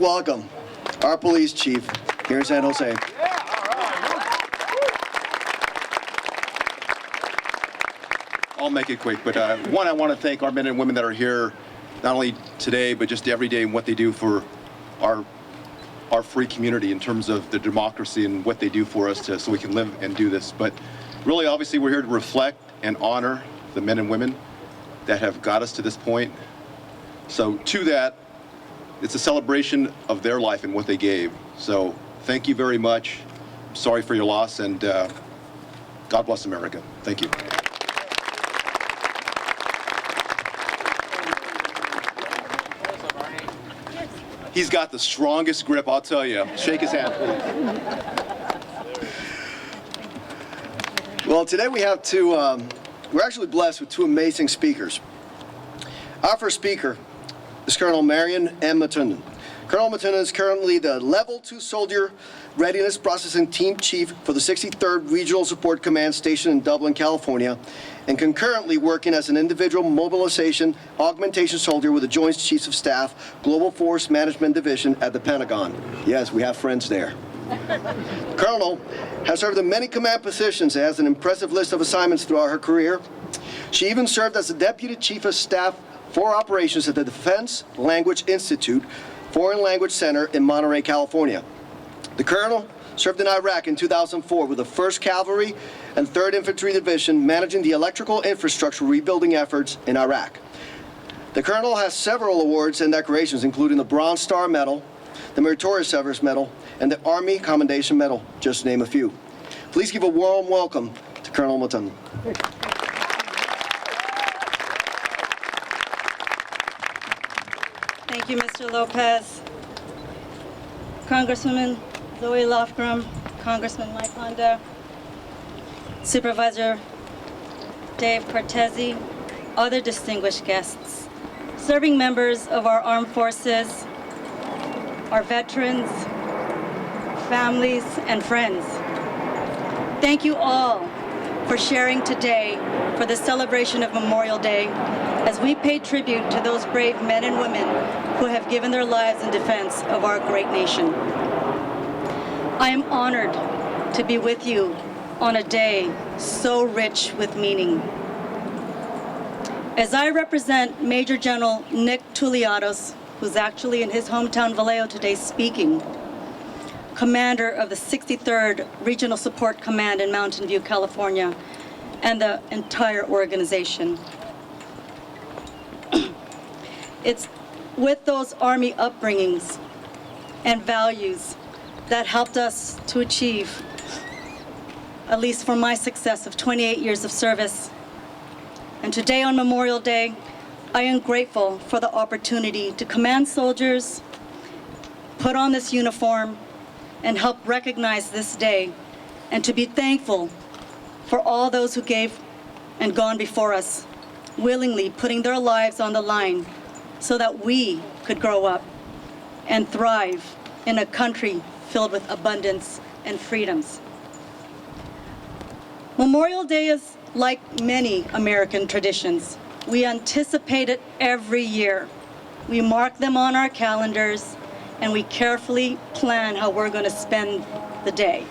welcome our police chief here in San Jose. I'll make it quick, but one, I want to thank our men and women that are here, not only today, but just every day and what they do for our free community in terms of the democracy and what they do for us so we can live and do this. But really, obviously, we're here to reflect and honor the men and women that have got us to this point. So to that, it's a celebration of their life and what they gave. So thank you very much. Sorry for your loss, and God bless America. Thank you. He's got the strongest grip, I'll tell you. Shake his hand, please. Well, today we have we're actually blessed with two amazing speakers. Our first speaker is Colonel Marion M. Matunden. Colonel Matunden is currently the Level 2 Soldier Readiness Processing Team Chief for the 63rd Regional Support Command Station in Dublin, California, and concurrently working as an individual mobilization augmentation soldier with the Joint Chiefs of Staff Global Force Management Division at the Pentagon. Yes, we have friends there. Colonel has served in many command positions and has an impressive list of assignments throughout her career. She even served as the Deputy Chief of Staff for Operations at the Defense Language Institute Foreign Language Center in Monterey, California. The Colonel served in Iraq in 2004 with the 1st Cavalry and 3rd Infantry Division managing the electrical infrastructure rebuilding efforts in Iraq. The Colonel has several awards and decorations, including the Bronze Star Medal, the Meritorious Service Medal, and the Army Commendation Medal, just to name a few. Please give a warm welcome to Colonel Matunden. Thank you, Mr. Lopez. Congresswoman Zoe Lofgren, Congressman Mike Honda, Supervisor Dave Cortese, other distinguished guests, serving members of our armed forces, our veterans, families, and friends. Thank you all for sharing today for the celebration of Memorial Day as we pay tribute to those brave men and women who have given their lives in defense of our great nation. I am honored to be with you on a day so rich with meaning. As I represent Major General Nick Touliatos, who's actually in his hometown Vallejo today speaking, commander of the 63rd Regional Support Command in Mountain View, California, and the entire organization. It's with those Army upbringings and values that helped us to achieve, at least for my success of 28 years of service. And today on Memorial Day, I am grateful for the opportunity to command soldiers, put on this uniform, and help recognize this day, and to be thankful for all those who gave and gone before us, willingly putting their lives on the line so that we could grow up and thrive in a country filled with abundance and freedoms. Memorial Day is like many American traditions. We anticipate it every year. We mark them on our calendars, and we carefully plan how we're going to spend the day.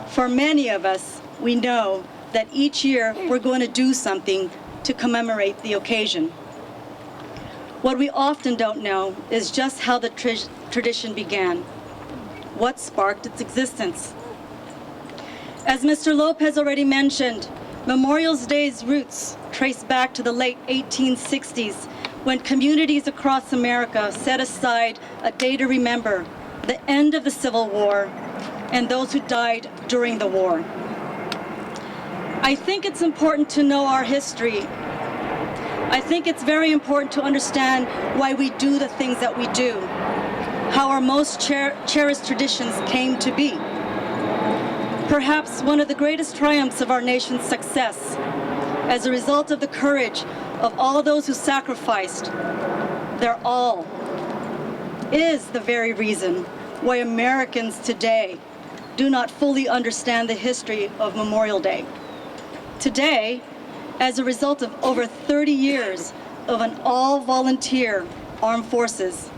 For many of us, we know that each year we're going to do something to commemorate the occasion. What we often don't know is just how the tradition began, what sparked its existence. As Mr. Lopez already mentioned, Memorial Day's roots trace back to the late 1860s, when communities across America set aside a day to remember the end of the Civil War and those who died during the war. I think it's important to know our history. I think it's very important to understand why we do the things that we do, how our most cherished traditions came to be. Perhaps one of the greatest triumphs of our nation's success, as a result of the courage of all those who sacrificed their all, is the very reason why Americans today do not fully understand the history of Memorial Day. Today, as a result of over 30 years of an all-volunteer armed forces,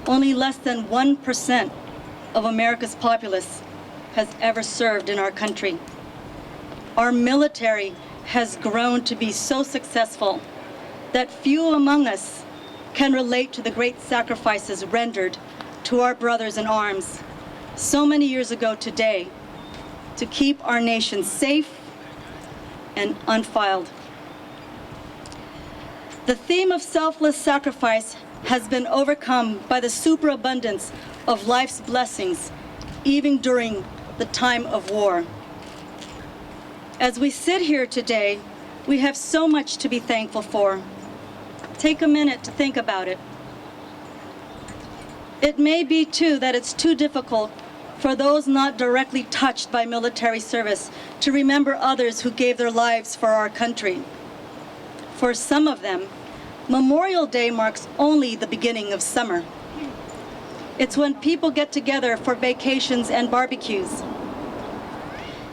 only less than 1% of America's populace has ever served in our country. Our military has grown to be so successful that few among us can relate to the great sacrifices rendered to our brothers in arms so many years ago today to keep our nation safe and undefiled. The theme of selfless sacrifice has been overcome by the superabundance of life's blessings, even during the time of war. As we sit here today, we have so much to be thankful for. Take a minute to think about it. It may be, too, that it's too difficult for those not directly touched by military service to remember others who gave their lives for our country. For some of them, Memorial Day marks only the beginning of summer. It's when people get together for vacations and barbecues.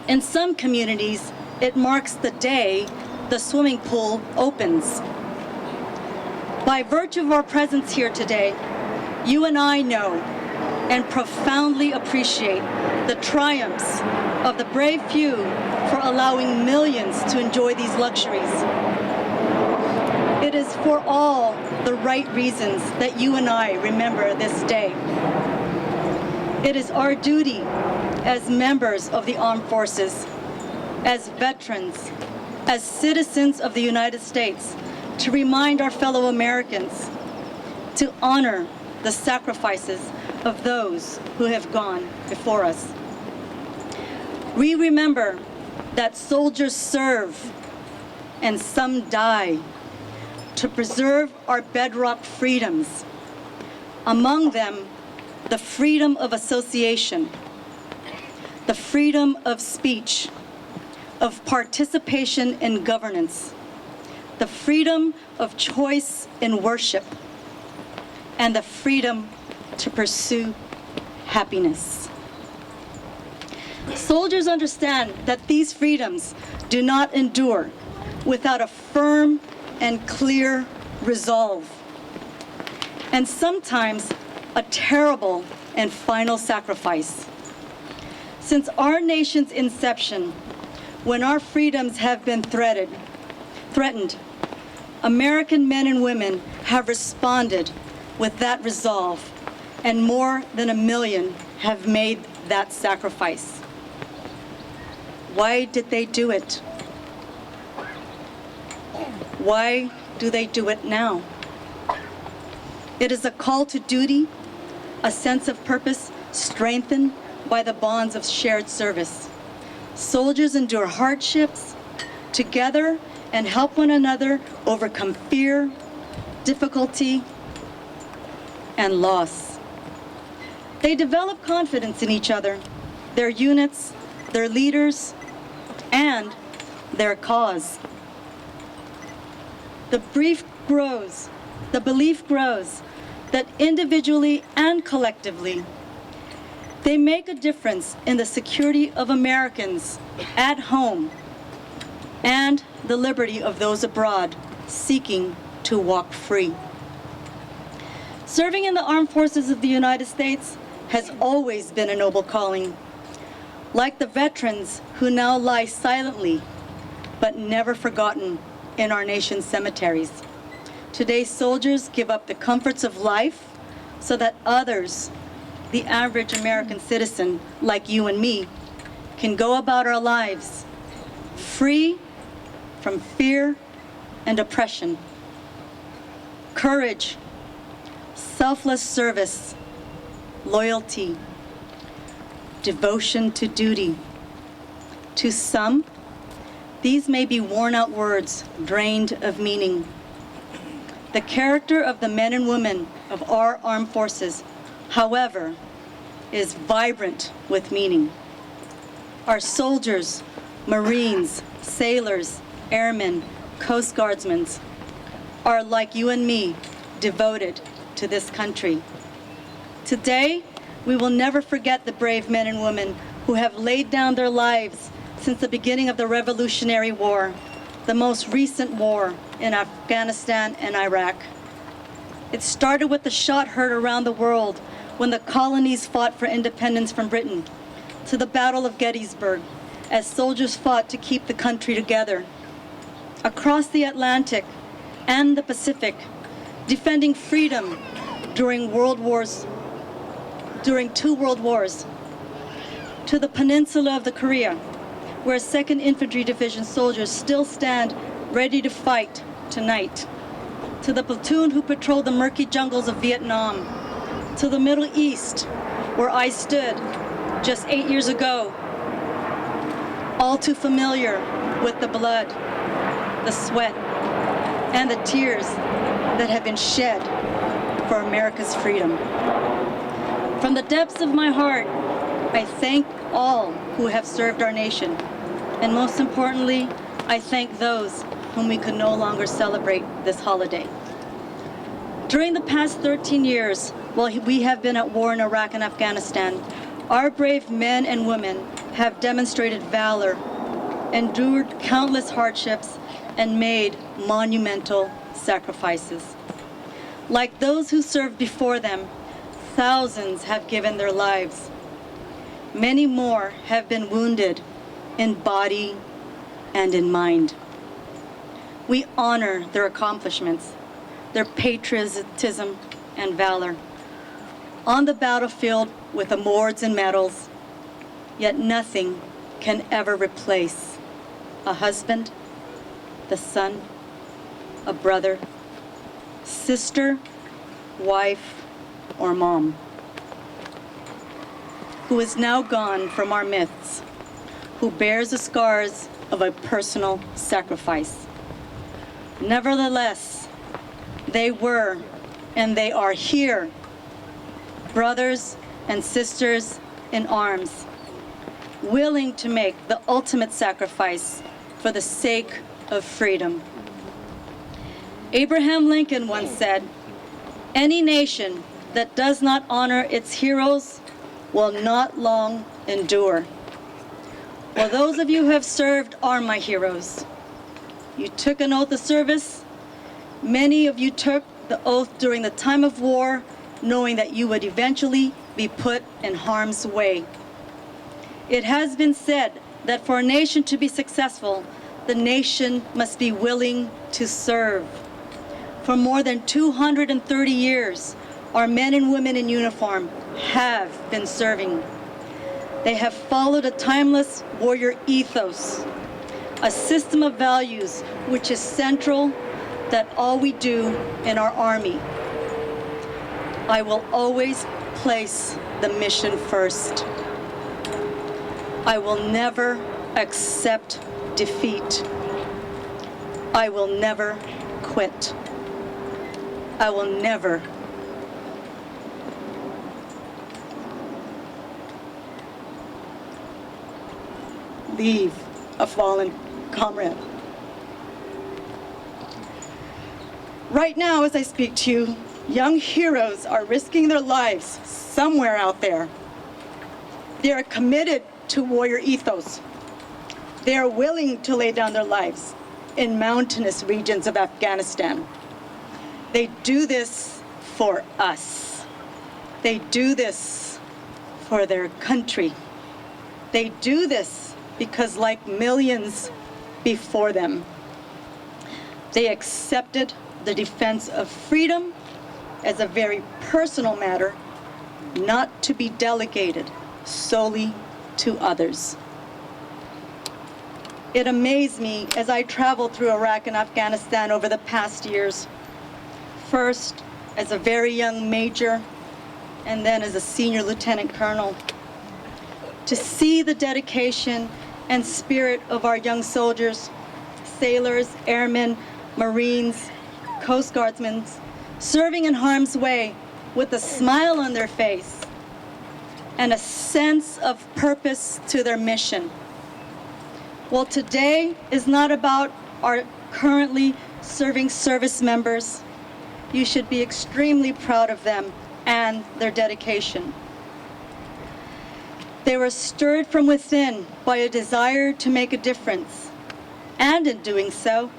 In some communities, it marks the day the swimming pool opens. By virtue of our presence here today, you and I know and profoundly appreciate the triumphs of the brave few for allowing millions to enjoy these luxuries. It is for all the right reasons that you and I remember this day. It is our duty as members of the armed forces, as veterans, as citizens of the United States, to remind our fellow Americans to honor the sacrifices of those who have gone before us. We remember that soldiers serve and some die to preserve our bedrock freedoms, among them the freedom of association, the freedom of speech, of participation in governance, the freedom of choice in worship, and the freedom to pursue happiness. Soldiers understand that these freedoms do not endure without a firm and clear resolve, and sometimes a terrible and final sacrifice. Since our nation's inception, when our freedoms have been threatened, American men and women have responded with that resolve, and more than 1 million have made that sacrifice. Why did they do it? Why do they do it now? It is a call to duty, a sense of purpose strengthened by the bonds of shared service. Soldiers endure hardships together and help one another overcome fear, difficulty, and loss. They develop confidence in each other, their units, their leaders, and their cause. The belief grows that individually and collectively, they make a difference in the security of Americans at home and the liberty of those abroad seeking to walk free. Serving in the armed forces of the United States has always been a noble calling. Like the veterans who now lie silently but never forgotten in our nation's cemeteries, today's soldiers give up the comforts of life so that others, the average American citizen like you and me, can go about our lives free from fear and oppression. Courage, selfless service, loyalty, devotion to duty. To some, these may be worn-out words drained of meaning. The character of the men and women of our armed forces, however, is vibrant with meaning. Our soldiers, Marines, sailors, airmen, Coast Guardsmen are, like you and me, devoted to this country. Today, we will never forget the brave men and women who have laid down their lives since the beginning of the Revolutionary War, the most recent war in Afghanistan and Iraq. It started with the shot heard around the world when the colonies fought for independence from Britain, to the Battle of Gettysburg, as soldiers fought to keep the country together. Across the Atlantic and the Pacific, defending freedom during two world wars, to the peninsula of the Korea, where 2nd Infantry Division soldiers still stand ready to fight tonight, to the platoon who patrolled the murky jungles of Vietnam, to the Middle East, where I stood just 8 years ago, all too familiar with the blood, the sweat, and the tears that have been shed for America's freedom. From the depths of my heart, I thank all who have served our nation, and most importantly, I thank those whom we could no longer celebrate this holiday. During the past 13 years, while we have been at war in Iraq and Afghanistan, our brave men and women have demonstrated valor, endured countless hardships, and made monumental sacrifices. Like those who served before them, thousands have given their lives. Many more have been wounded in body and in mind. We honor their accomplishments, their patriotism and valor on the battlefield with awards and medals, yet nothing can ever replace a husband, the son, a brother, sister, wife, or mom, who is now gone from our midst, who bears the scars of a personal sacrifice. Nevertheless, they were and they are here, brothers and sisters in arms, willing to make the ultimate sacrifice for the sake of freedom. Abraham Lincoln once said, "Any nation that does not honor its heroes will not long endure." Well, those of you who have served are my heroes. You took an oath of service. Many of you took the oath during the time of war, knowing that you would eventually be put in harm's way. It has been said that for a nation to be successful, the nation must be willing to serve. For more than 230 years, our men and women in uniform have been serving. They have followed a timeless warrior ethos, a system of values which is central that all we do in our Army. I will always place the mission first. I will never accept defeat. I will never quit. I will never leave a fallen comrade. Right now, as I speak to you, young heroes are risking their lives somewhere out there. They are committed to warrior ethos. They are willing to lay down their lives in mountainous regions of Afghanistan. They do this for us. They do this for their country. They do this because, like millions before them, they accepted the defense of freedom as a very personal matter, not to be delegated solely to others. It amazed me as I traveled through Iraq and Afghanistan over the past years, first as a very young major and then as a senior lieutenant colonel, to see the dedication and spirit of our young soldiers, sailors, airmen, Marines, Coast Guardsmen, serving in harm's way with a smile on their face and a sense of purpose to their mission. Well, today is not about our currently serving service members. You should be extremely proud of them and their dedication. They were stirred from within by a desire to make a difference, and in doing so,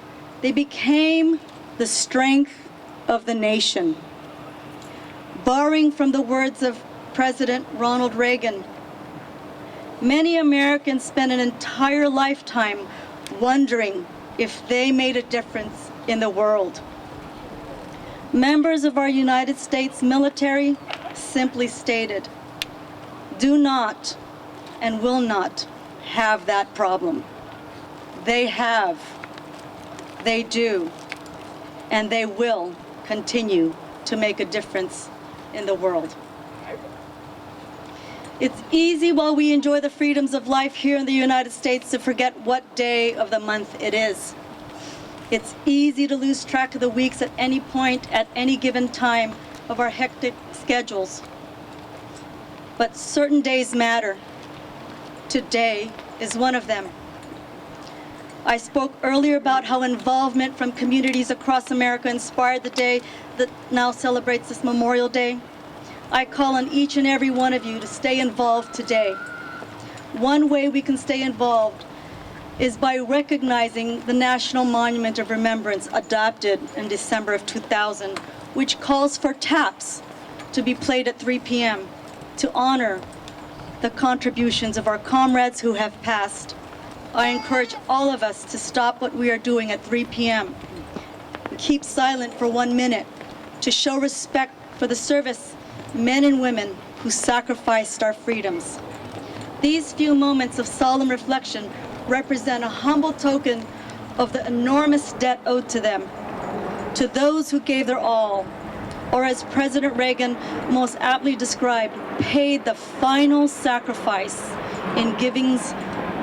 they became the strength of the nation. Borrowing from the words of President Ronald Reagan, many Americans spend an entire lifetime wondering if they made a difference in the world. Members of our United States military simply stated, do not and will not have that problem. They have, they do, and they will continue to make a difference in the world. It's easy while we enjoy the freedoms of life here in the United States to forget what day of the month it is. It's easy to lose track of the weeks at any point, at any given time of our hectic schedules. But certain days matter. Today is one of them. I spoke earlier about how involvement from communities across America inspired the day that now celebrates this Memorial Day. I call on each and every one of you to stay involved today. One way we can stay involved is by recognizing the National Monument of Remembrance adopted in December of 2000, which calls for taps to be played at 3 p.m. to honor the contributions of our comrades who have passed. I encourage all of us to stop what we are doing at 3 p.m. Keep silent for 1 minute to show respect for the service men and women who sacrificed our freedoms. These few moments of solemn reflection represent a humble token of the enormous debt owed to them, to those who gave their all, or as President Reagan most aptly described, paid the final sacrifice in giving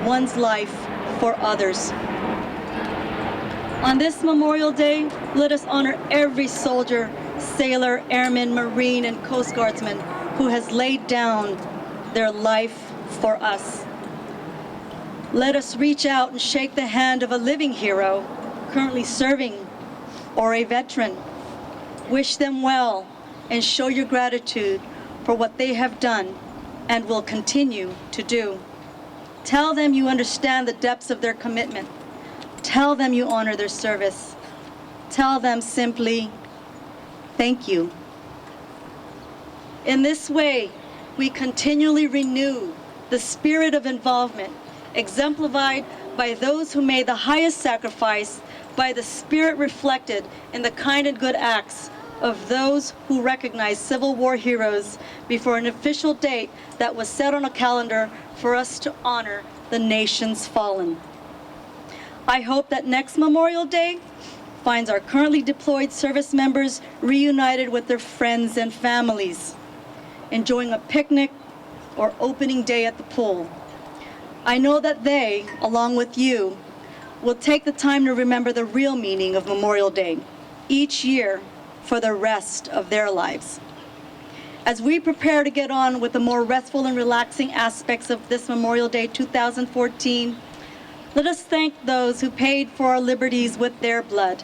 one's life for others. On this Memorial Day, let us honor every soldier, sailor, airman, Marine, and Coast Guardsman who has laid down their life for us. Let us reach out and shake the hand of a living hero currently serving or a veteran. Wish them well and show your gratitude for what they have done and will continue to do. Tell them you understand the depths of their commitment. Tell them you honor their service. Tell them simply, thank you. In this way, we continually renew the spirit of involvement, exemplified by those who made the highest sacrifice, by the spirit reflected in the kind and good acts of those who recognize Civil War heroes before an official date that was set on a calendar for us to honor the nation's fallen. I hope that next Memorial Day finds our currently deployed service members reunited with their friends and families, enjoying a picnic or opening day at the pool. I know that they, along with you, will take the time to remember the real meaning of Memorial Day each year for the rest of their lives. As we prepare to get on with the more restful and relaxing aspects of this Memorial Day 2014, let us thank those who paid for our liberties with their blood.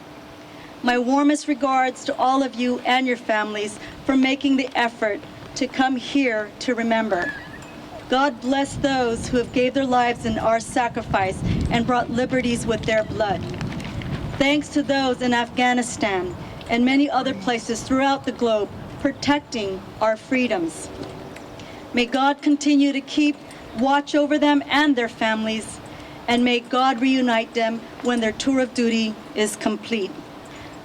My warmest regards to all of you and your families for making the effort to come here to remember. God bless those who have gave their lives in our sacrifice and brought liberties with their blood. Thanks to those in Afghanistan and many other places throughout the globe protecting our freedoms. May God continue to keep watch over them and their families, and may God reunite them when their tour of duty is complete.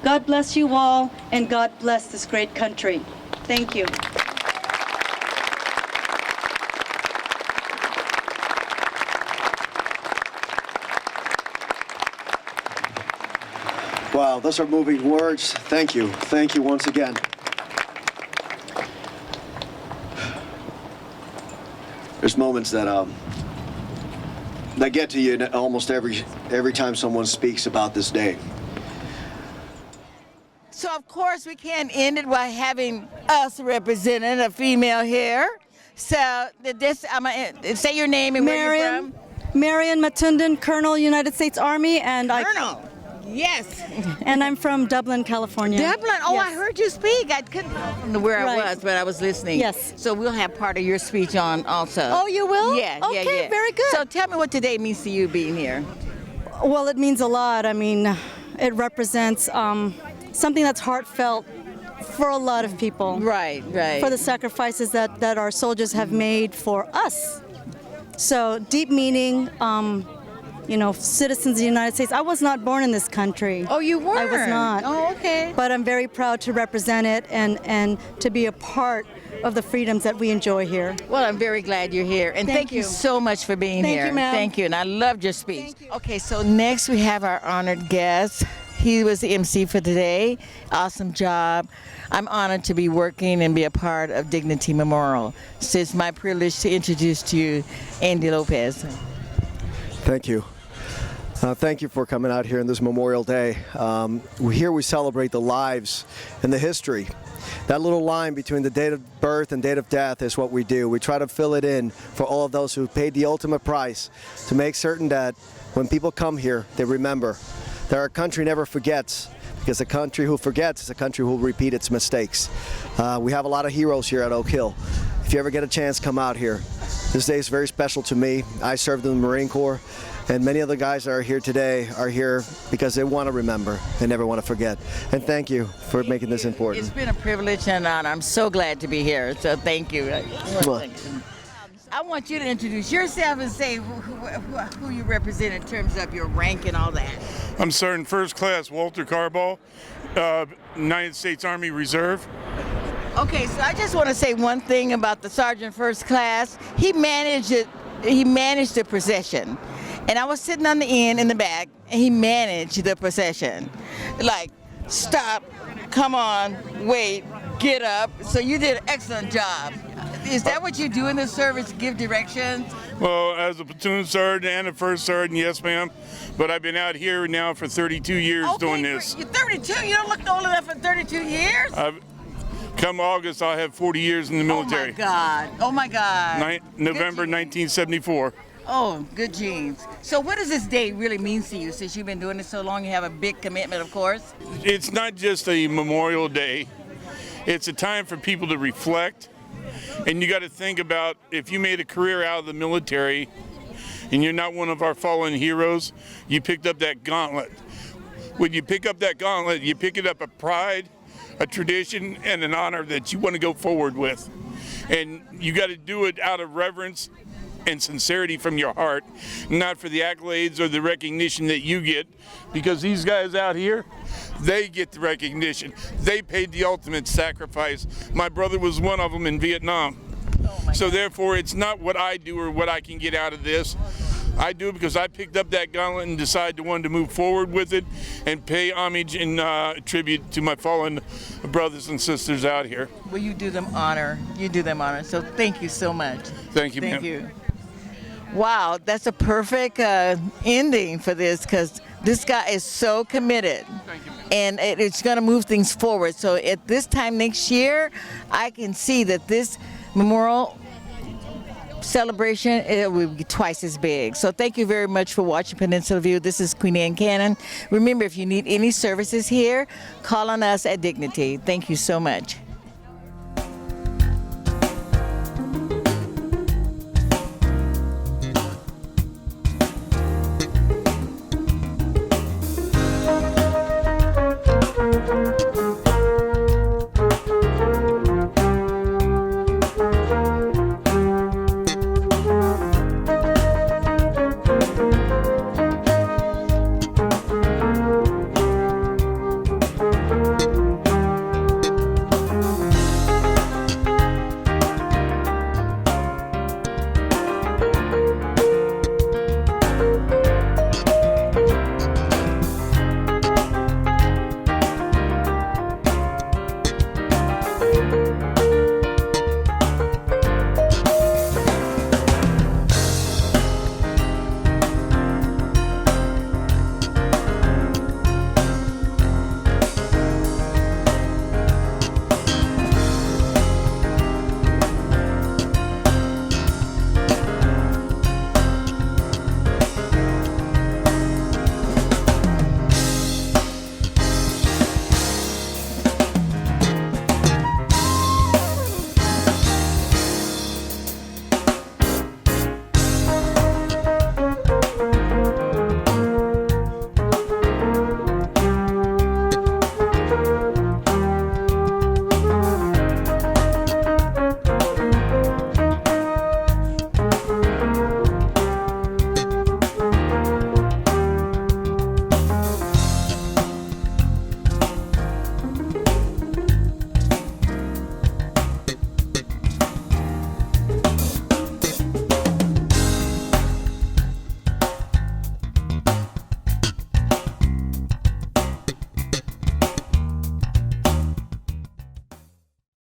God bless you all, and God bless this great country. Thank you. Wow, those are moving words. Thank you. Thank you once again. There's moments that get to you almost every time someone speaks about this day. So of course we can't end it by having us representing a female here. So this, I'm gonna say your name and where you're from. Marion Matundan, Colonel, United States Army, and Colonel. Yes. And I'm from Dublin, California. Dublin. Oh, Yes. I heard you speak. I couldn't tell from where I Right. was, but I was listening. Yes. So we'll have part of your speech on also. Oh, you will? Yeah. Okay, very good. So tell me what today means to you being here. Well, it means a lot. I mean, it represents something that's heartfelt for a lot of people. Right, right. For the sacrifices that our soldiers have made for us. So deep meaning, citizens of the United States. I was not born in this country. Oh, you weren't? I was not. Oh, okay. But I'm very proud to represent it and to be a part of the freedoms that we enjoy here. Well, I'm very glad you're here. And thank you you. so much for being Thank here. you, ma'am. Thank you. And I loved your speech. Thank you. Okay, so next we have our honored guest. He was the MC for today. Awesome job. I'm honored to be working and be a part of Dignity Memorial. So it's my privilege to introduce to you Andy Lopez. Thank you. Thank you for coming out here on this Memorial Day. Here we celebrate the lives and the history. That little line between the date of birth and date of death is what we do. We try to fill it in for all of those who paid the ultimate price to make certain that when people come here, they remember that our country never forgets, because a country who forgets is a country who will repeat its mistakes. We have a lot of heroes here at Oak Hill. If you ever get a chance, come out here. This day is very special to me. I served in the Marine Corps, and many of the guys that are here today are here because they want to remember. They never want to forget. And thank you for making this important. It's been a privilege and an honor. I'm so glad to be here. So thank you. Well, I want you to introduce yourself and say who you represent in terms of your rank and all that. I'm Sergeant First Class Walter Carball, United States Army Reserve. Okay, so I just want to say one thing about the Sergeant First Class. He managed it. He managed the procession, and I was sitting on the end in the back, and he managed the procession. Like, stop, come on, wait, get up. So you did an excellent job. Is that what you do in the service? Give directions? Well, as a platoon sergeant and a first sergeant, yes, ma'am. But I've been out here now for 32 years doing this. You're 32. You don't look old enough for 32 years. Come August, I'll have 40 years in the military. Oh my God! Oh my God! November 1974. Oh, good genes. So what does this day really mean to you? Since you've been doing this so long, you have a big commitment, of course. It's not just a Memorial Day. It's a time for people to reflect. And you got to think about, if you made a career out of the military and you're not one of our fallen heroes, you picked up that gauntlet. When you pick up that gauntlet, you pick it up a pride, a tradition, and an honor that you want to go forward with. And you got to do it out of reverence and sincerity from your heart, not for the accolades or the recognition that you get, because these guys out here, they get the recognition. They paid the ultimate sacrifice. My brother was one of them in Vietnam. So therefore, it's not what I do or what I can get out of this. I do it because I picked up that gauntlet and decided to want to move forward with it and pay homage and tribute to my fallen brothers and sisters out here. Well, you do them honor. You do them honor. So thank you so much. Thank you, ma'am. Thank you. Wow, that's a perfect ending for this, because this guy is so committed. Thank you, ma'am. And it's going to move things forward. So at this time next year, I can see that this memorial celebration, it will be twice as big. So thank you very much for watching Peninsula View. This is Queen Anne Cannon. Remember, if you need any services here, call on us at Dignity. Thank you so much.